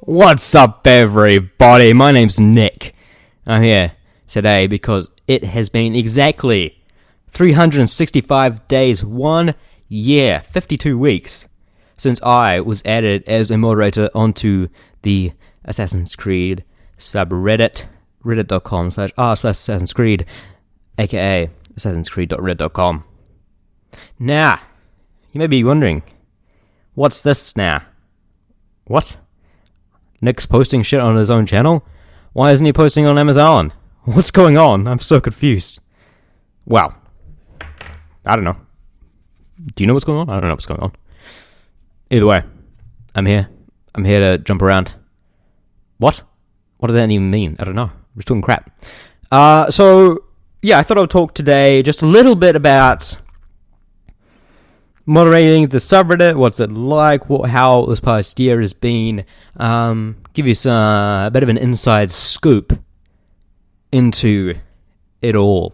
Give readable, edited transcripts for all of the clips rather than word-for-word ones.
What's up, everybody? My name's Nick. I'm here today because it has been exactly 365 days, 1 year, 52 weeks since I was added as a moderator onto the Assassin's Creed subreddit, reddit.com/r/Assassin's Creed, aka assassinscreed.reddit.com. Now, you may be wondering, what's this now? What? Nick's posting shit on his own channel? Why isn't he posting on Amazon? What's going on? I'm so confused. Well, I don't know. Do you know what's going on? I don't know what's going on. Either way, I'm here. I'm here to jump around. What? What does that even mean? I don't know. I'm just talking crap. So, yeah, I thought I would talk today just a little bit about moderating the subreddit, what's it like, how this past year has been, give you a bit of an inside scoop into it all.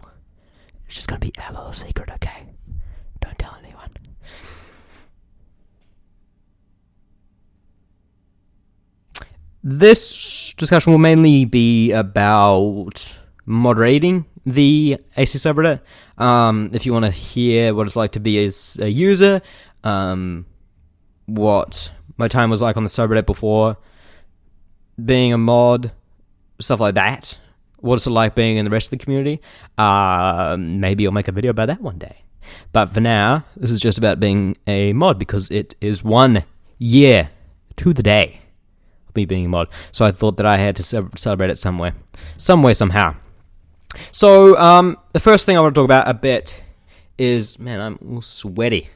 It's just going to be a little secret, okay? Don't tell anyone. This discussion will mainly be about moderating the AC subreddit. If you want to hear what it's like to be as a user, what my time was like on the subreddit before being a mod, stuff like that, what it's like being in the rest of the community, maybe I'll make a video about that one day. But for now, this is just about being a mod because it is 1 year to the day of me being a mod. So I thought that I had to celebrate it somewhere, somehow. So, the first thing I want to talk about a bit is, man, I'm a little sweaty.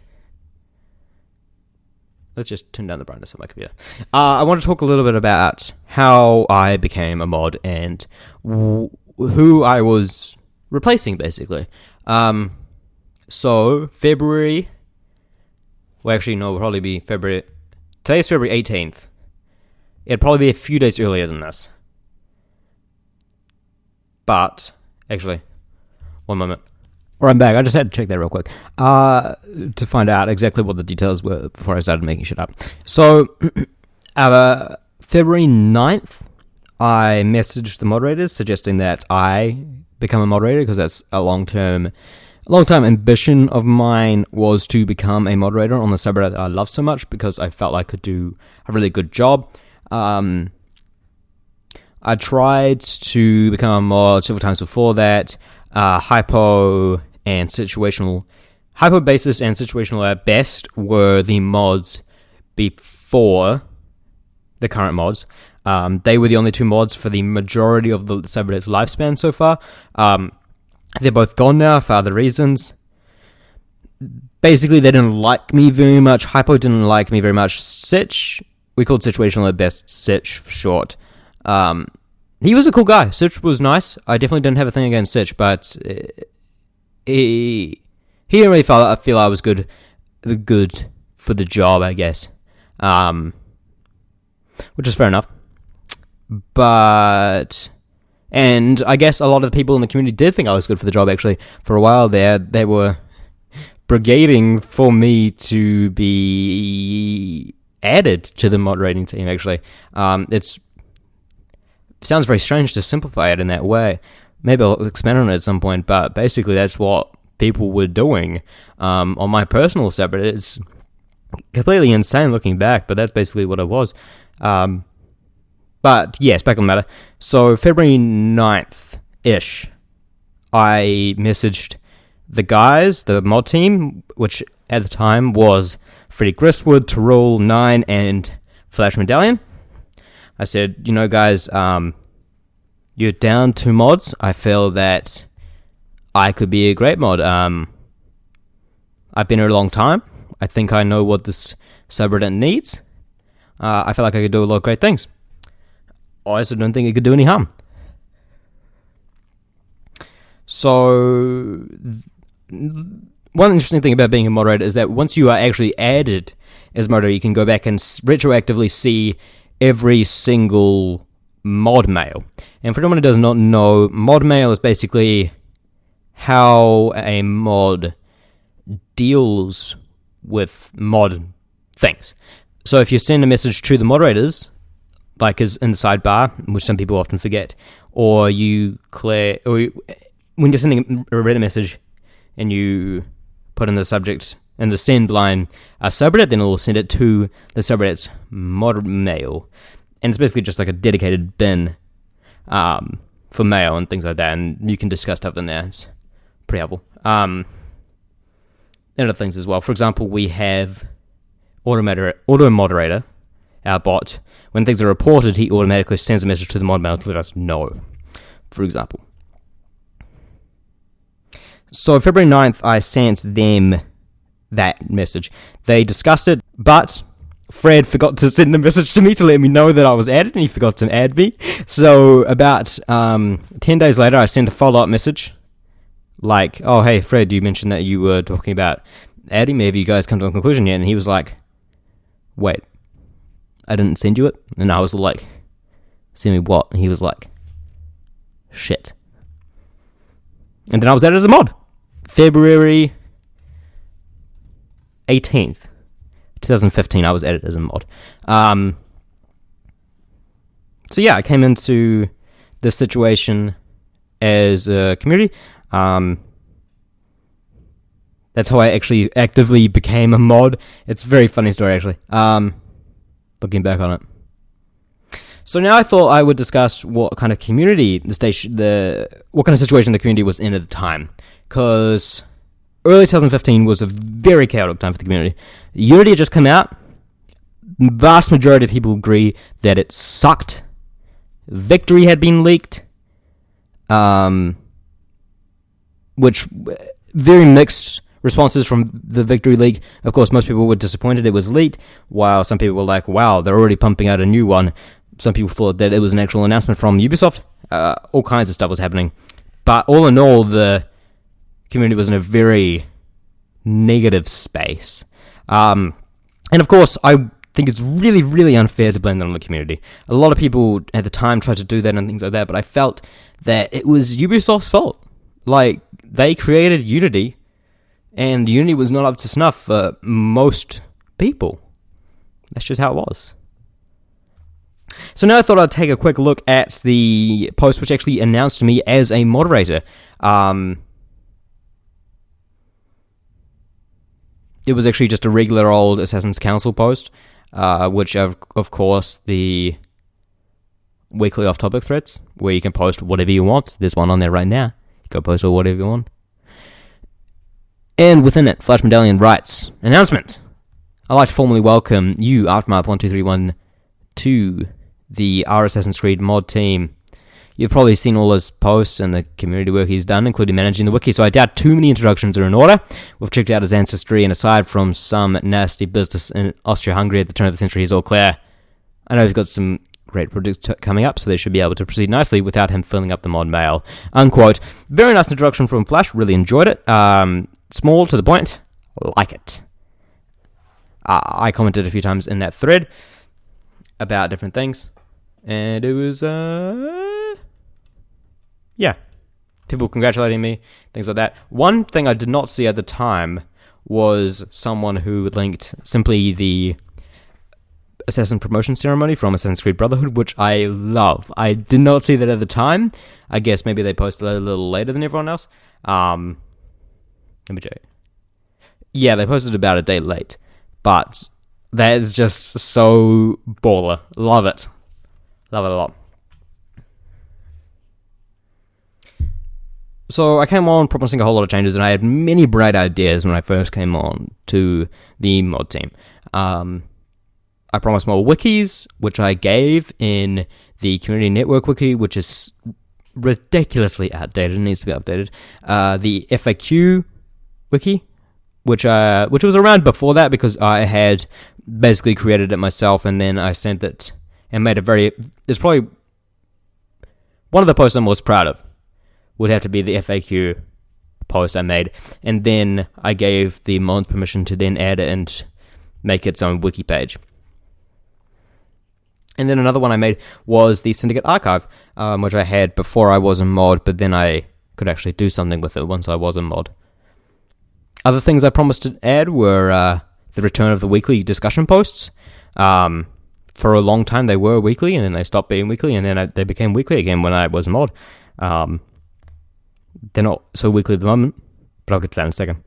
Let's just turn down the brightness of my computer. I want to talk a little bit about how I became a mod and who I was replacing, basically. So, February, well, actually, no, it'll probably be February, today's February 18th. It'd probably be a few days earlier than this. But, actually, one moment. I'm back. I just had to check that real quick to find out exactly what the details were before I started making shit up. So, February 9th, I messaged the moderators suggesting that I become a moderator because that's a long-term ambition of mine was to become a moderator on the subreddit that I love so much because I felt I could do a really good job. I tried to become a mod several times before that. Hypo Basis and Situational at best were the mods before the current mods. They were the only two mods for the majority of the subreddit's lifespan so far. They're both gone now for other reasons. Basically, they didn't like me very much. Hypo didn't like me very much. Sitch, we called Situational at best Sitch for short. He was a cool guy. Sitch was nice. I definitely didn't have a thing against Sitch, but he didn't really feel I was good for the job, I guess. Which is fair enough. And I guess a lot of the people in the community did think I was good for the job, actually. For a while there, they were brigading for me to be added to the moderating team, actually. Sounds very strange to simplify it in that way. Maybe I'll expand on it at some point, but basically that's what people were doing on my personal subreddit. It's completely insane looking back, but that's basically what it was. But yes, back on the matter. So February 9th-ish, I messaged the guys, the mod team, which at the time was Freddie Gristwood, Tyrrell, 9, and Flash Medallion. I said, guys, you're down 2 mods. I feel that I could be a great mod. I've been here a long time. I think I know what this subreddit needs. I feel like I could do a lot of great things. I also don't think it could do any harm. So, one interesting thing about being a moderator is that once you are actually added as moderator, you can go back and retroactively see every single mod mail. And for anyone who does not know, mod mail is basically how a mod deals with mod things. So if you send a message to the moderators, like is in the sidebar, which some people often forget, or when you're sending a Reddit message and you put in the subject in the send line a subreddit, then it'll send it to the subreddit's mod mail, and it's basically just like a dedicated bin for mail and things like that, and you can discuss stuff in there. It's pretty helpful. And other things as well. For example, we have Auto Moderator, our bot. When things are reported, he automatically sends a message to the mod mail to let us know, for example. So February 9th, I sent them that message. They discussed it, but Fred forgot to send the message to me to let me know that I was added, and he forgot to add me. So about 10 days later, I sent a follow-up message, like, oh, hey, Fred, you mentioned that you were talking about adding me. Have you guys come to a conclusion yet? And he was like, wait, I didn't send you it? And I was like, send me what? And he was like, shit. And then I was added as a mod. February 18th, 2015, I was added as a mod. So yeah, I came into this situation as a community. That's how I actually actively became a mod. It's a very funny story, actually, looking back on it. So now I thought I would discuss what kind of community what kind of situation the community was in at the time, because early 2015 was a very chaotic time for the community. Unity had just come out. The vast majority of people agree that it sucked. Victory had been leaked, which very mixed responses from the Victory leak. Of course, most people were disappointed it was leaked, while some people were like, wow, they're already pumping out a new one. Some people thought that it was an actual announcement from Ubisoft. All kinds of stuff was happening. But all in all, the community was in a very negative space. And of course, I think it's really, really unfair to blame that on the community. A lot of people at the time tried to do that and things like that, but I felt that it was Ubisoft's fault. Like, they created Unity, and Unity was not up to snuff for most people. That's just how it was. So now I thought I'd take a quick look at the post which actually announced me as a moderator. It was actually just a regular old Assassin's Council post, which of course the weekly off-topic threads, where you can post whatever you want. There's one on there right now. You can post whatever you want. And within it, Flash Medallion writes, announcement! I'd like to formally welcome you, Aftermath1231, to the R Assassin's Creed mod team. You've probably seen all his posts and the community work he's done, including managing the wiki, so I doubt too many introductions are in order. We've checked out his ancestry, and aside from some nasty business in Austria-Hungary at the turn of the century, he's all clear. I know he's got some great projects coming up, so they should be able to proceed nicely without him filling up the mod mail. Unquote. Very nice introduction from Flash, really enjoyed it. Small, to the point, like it. I commented a few times in that thread about different things, and it was, yeah, people congratulating me, things like that. One thing I did not see at the time was someone who linked simply the Assassin promotion ceremony from Assassin's Creed Brotherhood, which I love. I did not see that at the time. I guess maybe they posted it a little later than everyone else. Let me check. Yeah, they posted about a day late, but that is just so baller. Love it. Love it a lot. So I came on promising a whole lot of changes, and I had many bright ideas when I first came on to the mod team. I promised more wikis, which I gave in the Community Network wiki, which is ridiculously outdated and needs to be updated. The FAQ wiki, which was around before that because I had basically created it myself, and then I sent it and made it's probably one of the posts I'm most proud of would have to be the FAQ post I made, and then I gave the mod permission to then add it and make its own wiki page. And then another one I made was the Syndicate Archive, which I had before I was a mod, but then I could actually do something with it once I was a mod. Other things I promised to add were the return of the weekly discussion posts. for a long time they were weekly, and then they stopped being weekly, and then they became weekly again when I was a mod. They're not so weekly at the moment, but I'll get to that in a second.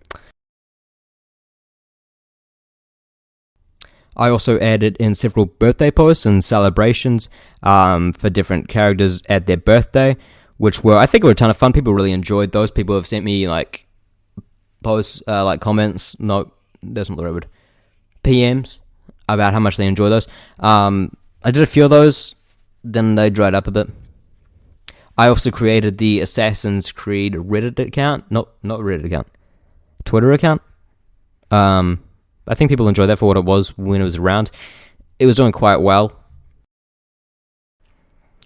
I also added in several birthday posts and celebrations for different characters at their birthday, which I think were a ton of fun. People really enjoyed those. People have sent me like posts, like comments. No, that's not the right word. PMs about how much they enjoy those. I did a few of those, then they dried up a bit. I also created the Assassin's Creed Reddit account. Not Reddit account. Twitter account. I think people enjoyed that for what it was when it was around. It was doing quite well.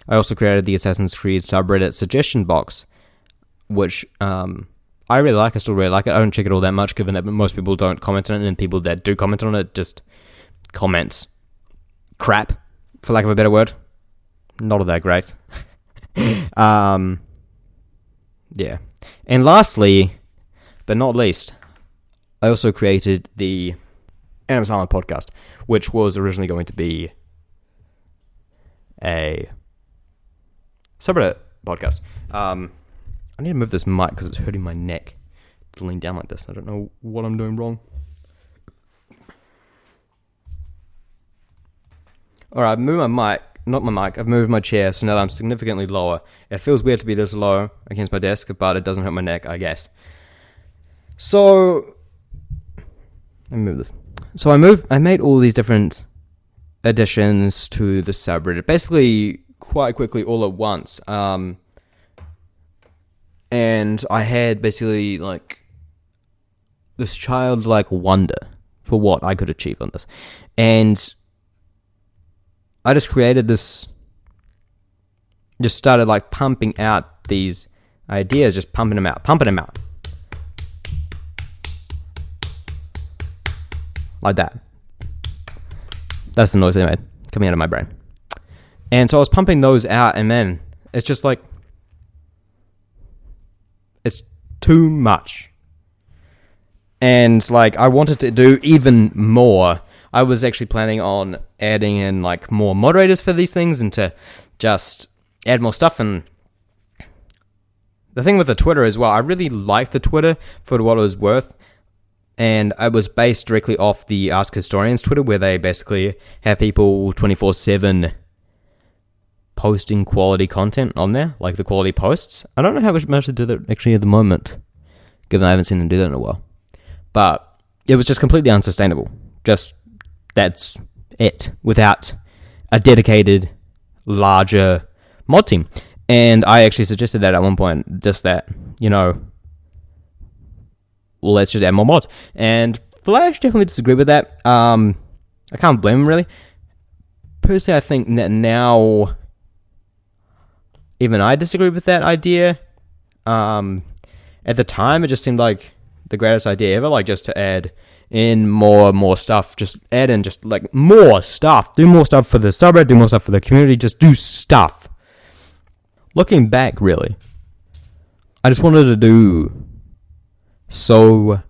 I also created the Assassin's Creed subreddit suggestion box, which I really like. I still really like it. I don't check it all that much, given that most people don't comment on it, and people that do comment on it just comment crap, for lack of a better word. Not all that great. Yeah. And lastly, but not least, I also created the Adam Silent podcast, which was originally going to be a subreddit podcast. I need to move this mic because it's hurting my neck to lean down like this. I don't know what I'm doing wrong. Alright, I've moved my mic. Not my mic, I've moved my chair, so now that I'm significantly lower. It feels weird to be this low against my desk, but it doesn't hurt my neck, I guess. So, let me move this. So I made all these different additions to the subreddit, basically quite quickly all at once. And I had basically like this childlike wonder for what I could achieve on this. And I just created this, just started like pumping out these ideas, just pumping them out. Like that. That's the noise they made, coming out of my brain. And so I was pumping those out, and man, it's just like, it's too much. And like, I wanted to do even more. I was actually planning on adding in like more moderators for these things and to just add more stuff. And the thing with the Twitter as well, I really liked the Twitter for what it was worth. And I was based directly off the Ask Historians Twitter, where they basically have people 24/7 posting quality content on there, like the quality posts. I don't know how much to do that actually at the moment, given I haven't seen them do that in a while. But it was just completely unsustainable. Just, that's it, without a dedicated, larger mod team. And I actually suggested that at one point, just that, let's just add more mods. And Flash definitely disagreed with that. I can't blame him, really. Personally, I think that now even I disagree with that idea. At the time, it just seemed like the greatest idea ever, like just to add in more stuff. Just add in just like more stuff. Do more stuff for the subreddit, do more stuff for the community, just do stuff. Looking back, really, I just wanted to do so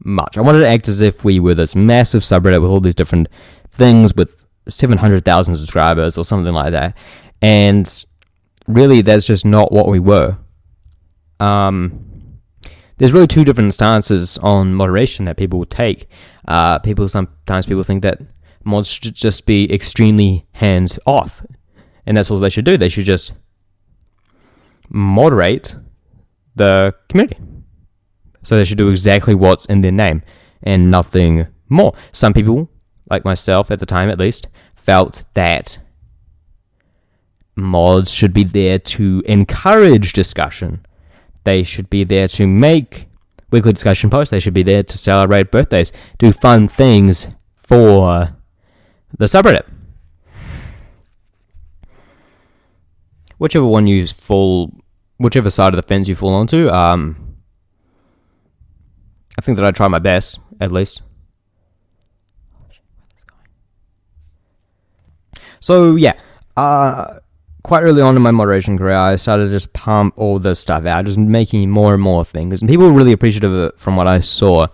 much. I wanted to act as if we were this massive subreddit with all these different things with 700,000 subscribers or something like that. And really, that's just not what we were. There's really two different stances on moderation that people take. Sometimes people think that mods should just be extremely hands off, and that's all they should do. They should just moderate the community. So they should do exactly what's in their name and nothing more. Some people, like myself at the time at least, felt that mods should be there to encourage discussion. They should be there to make weekly discussion posts. They should be there to celebrate birthdays, do fun things for the subreddit. Whichever side of the fence you fall onto, I think that I try my best, at least. So, yeah. Quite early on in my moderation career, I started to just pump all this stuff out, just making more and more things. And people were really appreciative of it from what I saw.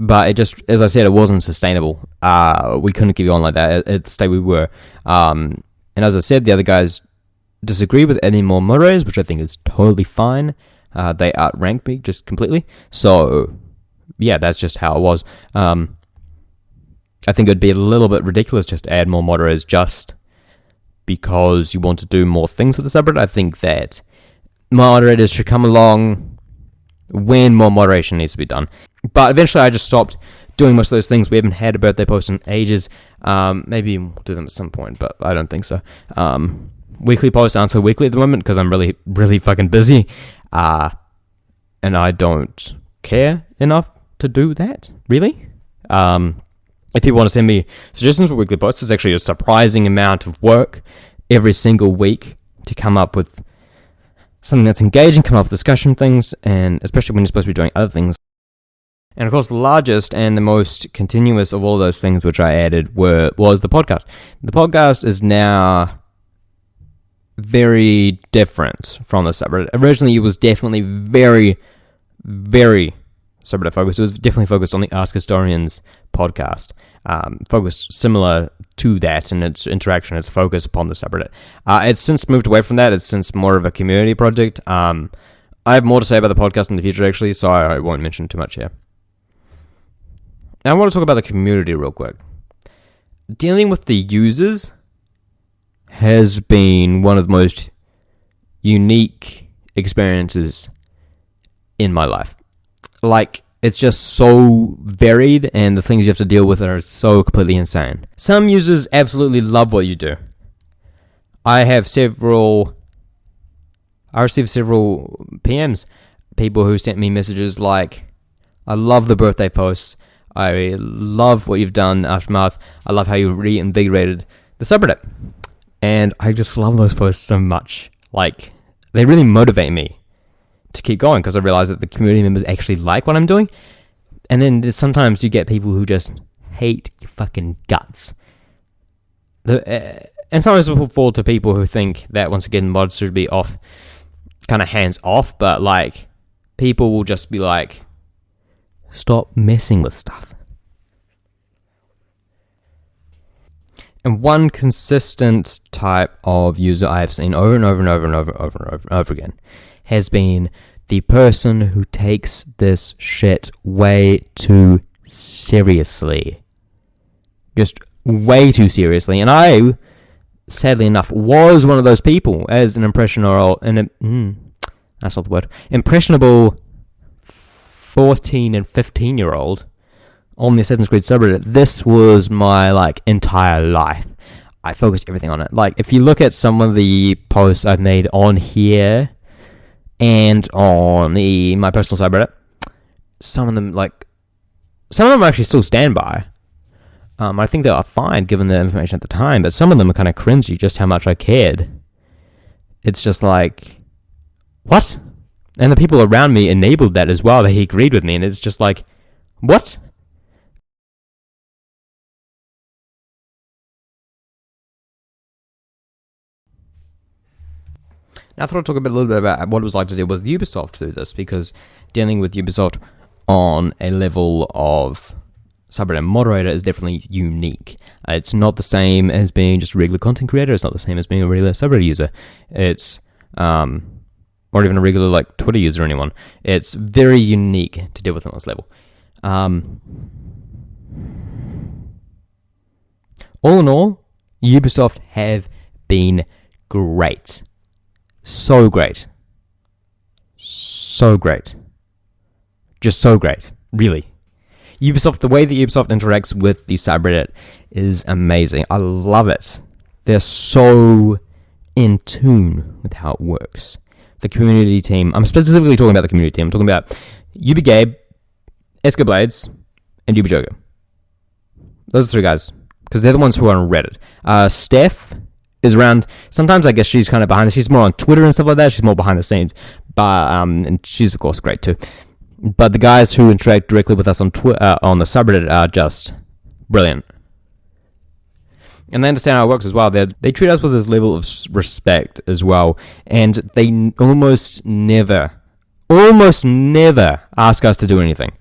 But it just, as I said, it wasn't sustainable. We couldn't keep on like that at the state we were. And as I said, the other guys disagree with adding more moderators, which I think is totally fine. They outranked me just completely. So, yeah, that's just how it was. I think it'd be a little bit ridiculous just to add more moderators just because you want to do more things with the subreddit. I think that moderators should come along when more moderation needs to be done. But eventually I just stopped doing most of those things. We haven't had a birthday post in ages. Maybe we'll do them at some point, but I don't think so. Weekly posts aren't so weekly at the moment because I'm really, really fucking busy. And I don't care enough to do that, really. If people want to send me suggestions for weekly posts, it's actually a surprising amount of work every single week to come up with something that's engaging, come up with discussion things, and especially when you're supposed to be doing other things. And of course, the largest and the most continuous of all those things which I added was the podcast. The podcast is now very different from the subreddit. Originally, it was definitely very, very subreddit focused. It was definitely focused on the Ask Historians podcast. Focused similar to that in its interaction, its focus upon the subreddit. It's since moved away from that. It's since more of a community project. I have more to say about the podcast in the future, actually, so I won't mention too much here. Now, I want to talk about the community real quick. Dealing with the users has been one of the most unique experiences in my life. Like, it's just so varied, and the things you have to deal with are so completely insane. Some users absolutely love what you do. I received several PMs, people who sent me messages like, I love the birthday posts, I love what you've done, Aftermath, I love how you reinvigorated the subreddit. And I just love those posts so much. Like, they really motivate me to keep going because I realize that the community members actually like what I'm doing. And then sometimes you get people who just hate your fucking guts. And sometimes it will fall to people who think that, once again, mods should be off, kind of hands off, but like, people will just be like, stop messing with stuff. And one consistent type of user I have seen over and over and over and over and over and over again has been the person who takes this shit way too seriously. Just way too seriously. And I, sadly enough, was one of those people as an impressionable 14 and 15-year-old on the Assassin's Creed subreddit. This was my, like, entire life. I focused everything on it. Like, if you look at some of the posts I've made on here and on my personal subreddit, some of them actually still stand by. I think they are fine given the information at the time, but some of them are kind of cringy just how much I cared. It's just like, what? And the people around me enabled that as well. They agreed with me, and it's just like, what? Now I thought I'd talk a little bit about what it was like to deal with Ubisoft through this, because dealing with Ubisoft on a level of subreddit moderator is definitely unique. It's not the same as being just a regular content creator. It's not the same as being a regular subreddit user. It's or even a regular like Twitter user or anyone. It's very unique to deal with on this level. All in all, Ubisoft have been great. So great. So great. Just so great. Really. Ubisoft, the way that Ubisoft interacts with the subreddit is amazing. I love it. They're so in tune with how it works. The community team, I'm specifically talking about the community team. I'm talking about UbiGabe, Escablades, and UbiJogo. Those are the three guys, because they're the ones who are on Reddit. Steph is around. Sometimes I guess she's kind of behind. She's more on Twitter and stuff like that. She's more behind the scenes, but and she's of course great too. But the guys who interact directly with us on on the subreddit are just brilliant, and they understand how it works as well. They treat us with this level of respect as well, and they almost never ask us to do anything.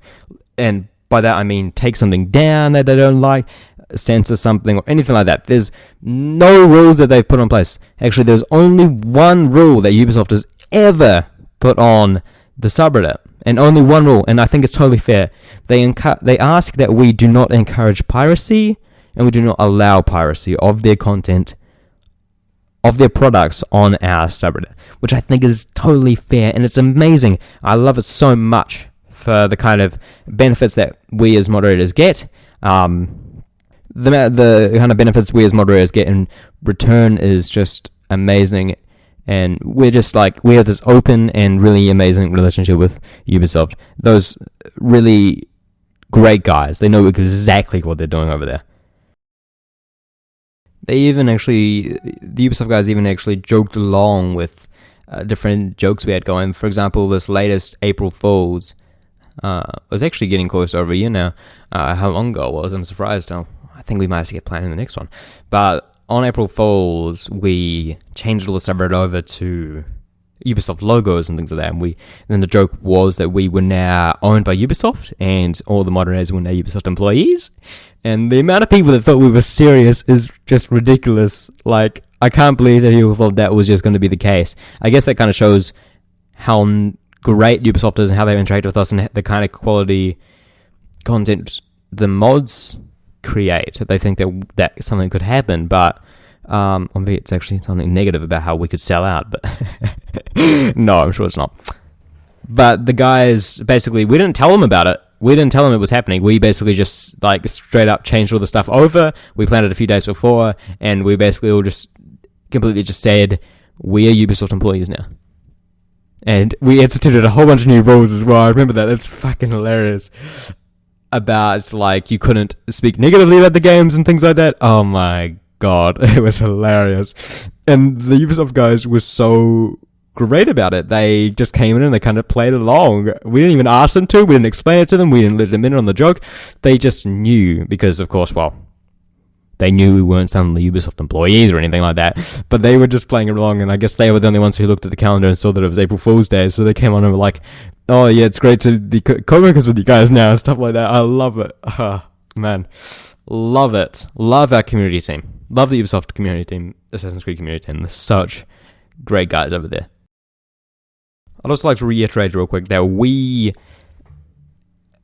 And by that I mean take something down that they don't like, censor something, or anything like that. There's no rules that they've put in place. Actually, there's only one rule that Ubisoft has ever put on the subreddit, and only one rule, and I think it's totally fair. They ask that we do not encourage piracy, and we do not allow piracy of their content, of their products on our subreddit, which I think is totally fair, and it's amazing. I love it so much for the kind of benefits that we as moderators get. The kind of benefits we as moderators get in return is just amazing, and we're just like, we have this open and really amazing relationship with Ubisoft. Those really great guys, they know exactly what they're doing over there. The Ubisoft guys even actually joked along with different jokes we had going. For example, this latest April Fool's was actually getting close to over a year now. How long ago it was, I'm surprised. I think we might have to get planning the next one. But on April Fool's, we changed all the subreddit over to Ubisoft logos and things like that. And then the joke was that we were now owned by Ubisoft, and all the moderators were now Ubisoft employees. And the amount of people that thought we were serious is just ridiculous. Like, I can't believe that people thought that was just going to be the case. I guess that kind of shows how great Ubisoft is and how they interact with us and the kind of quality content the mods create. They think that something could happen, but or maybe it's actually something negative about how we could sell out, but no, I'm sure it's not. But the guys, basically, we didn't tell them about it. We didn't tell them it was happening. We basically just, like, straight up changed all the stuff over. We planned it a few days before, and we basically all just completely just said, we are Ubisoft employees now. And we instituted a whole bunch of new rules as well. I remember that. It's fucking hilarious. About, like, you couldn't speak negatively about the games and things like that. Oh my god, it was hilarious. And the Ubisoft guys were so great about it. They just came in and they kind of played along. We didn't even ask them to. We didn't explain it to them. We didn't let them in on the joke. They just knew because, of course, well, they knew we weren't suddenly Ubisoft employees or anything like that. But they were just playing along, and I guess they were the only ones who looked at the calendar and saw that it was April Fool's Day. So they came on and were like, oh yeah, it's great to be co-workers with you guys now and stuff like that. I love it. Man. Love it. Love our community team. Love the Ubisoft community team, Assassin's Creed community team. They're such great guys over there. I'd also like to reiterate real quick that we,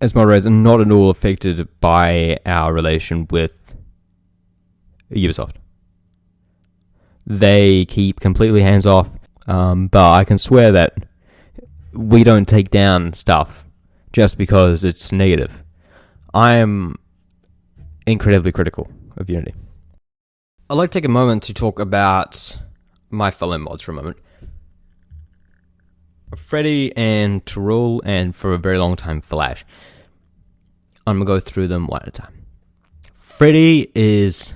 as moderators, are not at all affected by our relation with Ubisoft. They keep completely hands off, but I can swear that we don't take down stuff just because it's negative. I am incredibly critical of Unity. I'd like to take a moment to talk about my fellow mods for a moment. Freddy and Tyrell, and for a very long time Flash. I'm going to go through them one at a time. Freddy is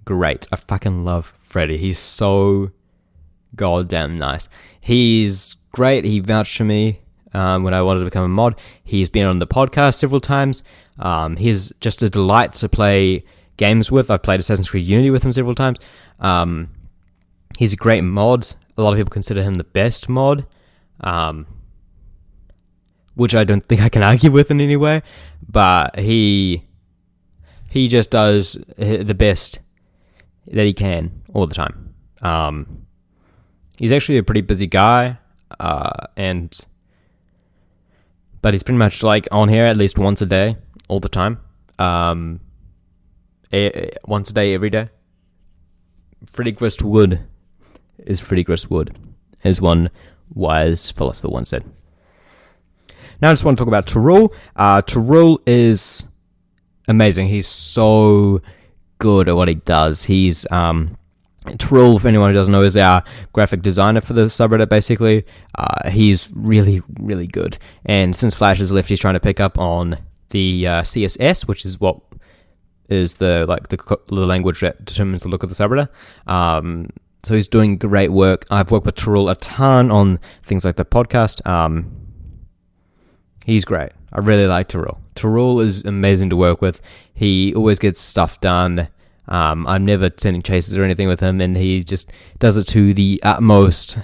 great. I fucking love Freddy. He's so goddamn nice. He's great. He vouched for me when I wanted to become a mod. He's been on the podcast several times. He's just a delight to play games with. I've played Assassin's Creed Unity with him several times. He's a great mod. A lot of people consider him the best mod, which I don't think I can argue with in any way, but he just does the best that he can all the time. He's actually a pretty busy guy, but he's pretty much like on here at least once a day, all the time. Once a day, every day. Freddy Grist Wood is Freddy Grist Wood, as one wise philosopher once said. Now I just want to talk about Tyrell. Tyrell is amazing. He's so good at what he does. He's Tyrell, if anyone who doesn't know, is our graphic designer for the subreddit, basically. He's really, really good. And since Flash has left, he's trying to pick up on the CSS, which is what is the language that determines the look of the subreddit. So he's doing great work. I've worked with Tyrell a ton on things like the podcast. He's great. I really like Tyrell. Tyrell is amazing to work with. He always gets stuff done. I'm never sending chases or anything with him, and he just does it to the utmost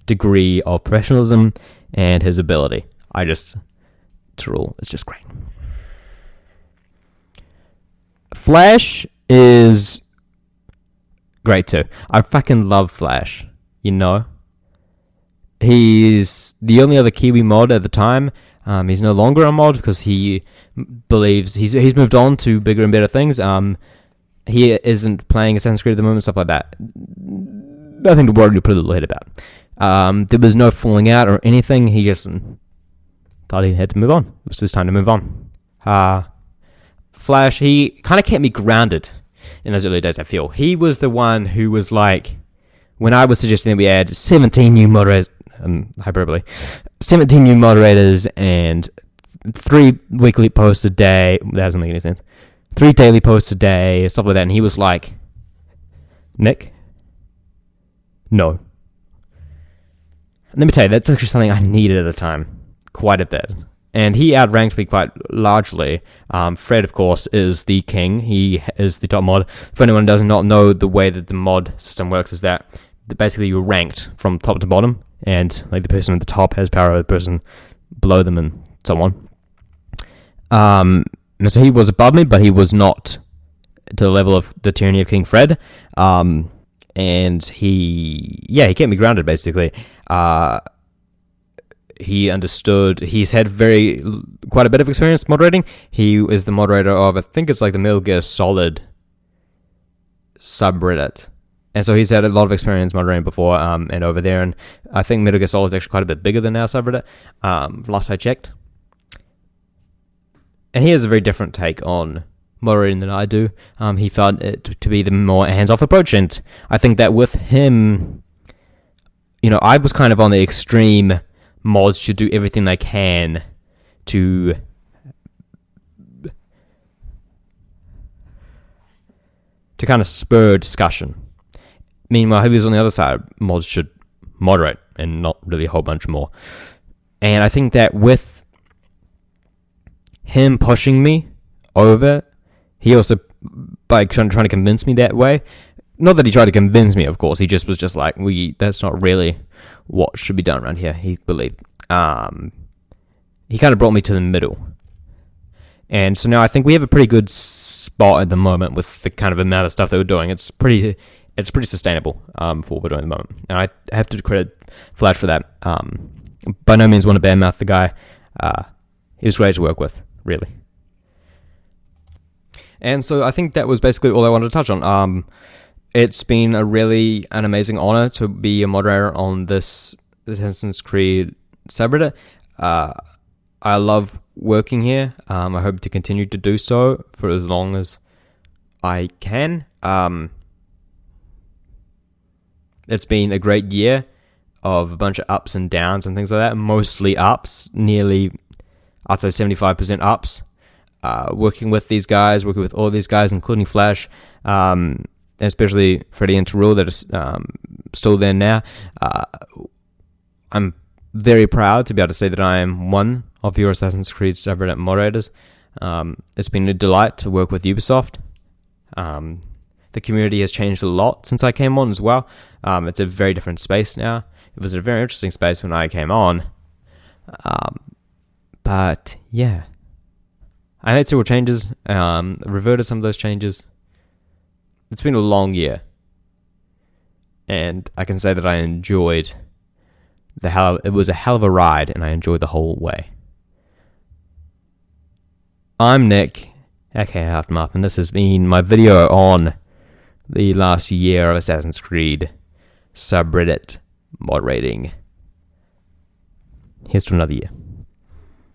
degree of professionalism and his ability. I just to rule. It's just great. Flash is great too. I fucking love Flash. You know, he's the only other Kiwi mod at the time. He's no longer a mod because he believes he's moved on to bigger and better things. He isn't playing Assassin's Creed at the moment, stuff like that. Nothing to worry to put a little head about. There was no falling out or anything. He just thought he had to move on. It was just time to move on. Flash, he kind of kept me grounded in those early days, I feel. He was the one who was like, when I was suggesting that we add 17 new moderators, hyperbole, 17 new moderators and 3 weekly posts a day, that doesn't make any sense, 3 daily posts a day, stuff like that, and he was like, Nick, no. Let me tell you, that's actually something I needed at the time, quite a bit. And he outranked me quite largely. Fred, of course, is the king. He is the top mod. For anyone who does not know, the way that the mod system works is that basically you're ranked from top to bottom, and like the person at the top has power over the person below them, and so on. And so he was above me, but he was not to the level of the tyranny of King Fred. And he kept me grounded, basically. He understood. He's had quite a bit of experience moderating. He is the moderator of, I think it's like the Metal Gear Solid subreddit, and so he's had a lot of experience moderating before, and over there. And I think Metal Gear Solid is actually quite a bit bigger than our subreddit. Last I checked, and he has a very different take on moderating than I do. He found it to be the more hands-off approach, and I think that with him, I was kind of on the extreme. Mods should do everything they can to kind of spur discussion. Meanwhile, he was on the other side. Mods should moderate and not really a whole bunch more. And I think that with him pushing me over, he also, by trying to convince me that way, not that he tried to convince me, of course, he just was just like, that's not really what should be done around here, he believed. He kind of brought me to the middle. And so now I think we have a pretty good spot at the moment with the kind of amount of stuff that we're doing. It's pretty sustainable for what we're doing at the moment. And I have to credit Flash for that. By no means want to badmouth the guy. He was great to work with, really. And so I think that was basically all I wanted to touch on. It's been an amazing honor to be a moderator on this Assassin's Creed subreddit. I love working here. I hope to continue to do so for as long as I can. It's been a great year of a bunch of ups and downs and things like that. Mostly ups, nearly, I'd say 75% ups. Working with these guys, working with all these guys, including Flash, especially Freddy and Tarul that are still there now. I'm very proud to be able to say that I am one of your Assassin's Creed subreddit moderators. It's been a delight to work with Ubisoft. The community has changed a lot since I came on as well. It's a very different space now. It was a very interesting space when I came on. But yeah, I made several changes, reverted some of those changes. It's been a long year, and I can say that I enjoyed it was a hell of a ride, and I enjoyed the whole way. I'm Nick, aka Aftermath, and this has been my video on the last year of Assassin's Creed subreddit moderating. Here's to another year.